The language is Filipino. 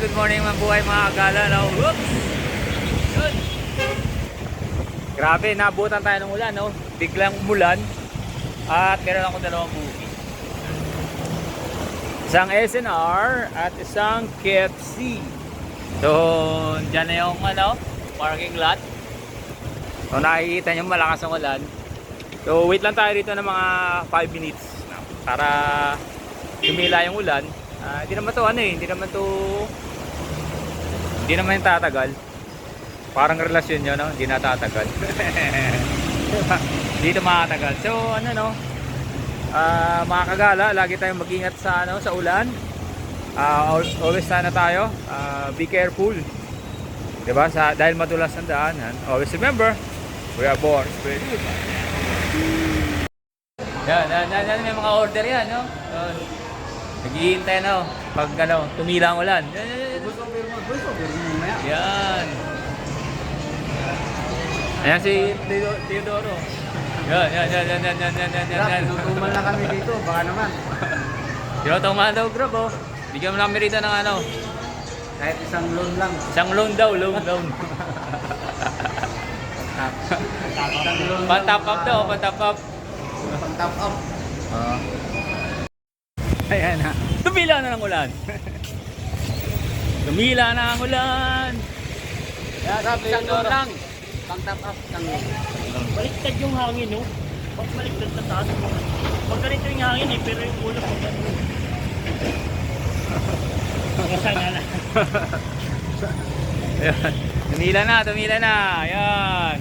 good morning mga buhay mga kagala. No? Whoops! Yun. Grabe, nabutan tayo ng ulan, no? Biglang umulan. At meron ako dalawang booking. Isang SNR at isang KFC. So, dyan na yung parking lot. So, nakikita nyo malakas ang ulan. So, wait lang tayo dito ng mga 5 minutes. No? Para tumila yung ulan. Hindi naman to hindi naman yung tatagal. Parang relasyon nyo, no? Hindi na tatagal. Hindi na makatagal. So mga kagala, lagi tayong mag-ingat sa sa ulan. Always sana tayo be careful, diba? Dahil madulas ang daanan. Always remember, we are born ready. Yan, may mga order yan, no? Naghihintay na, pag tumila ang ulan. Yan. Ayan si Teodoro. Yan. Tutuman na kami dito, baka naman. Tinutuman daw, Grab, oh. Bigyan mo namin rito ng Kahit isang loan lang. isang loan daw, loan. Pantap up daw, pantap up. Pang-top up. Ayan na. Tumila na ng ulan. Tumila na ang ulan. Kaya sabi Isang yung loan lang. Pang-top up, isang loan. Baliktad yung hangin, no? Pag baliktad sa taas mo. Pag ganito yung hangin, pero yung ulo pag ganito. Kasana na. Ayan. Tumila na. Ayan.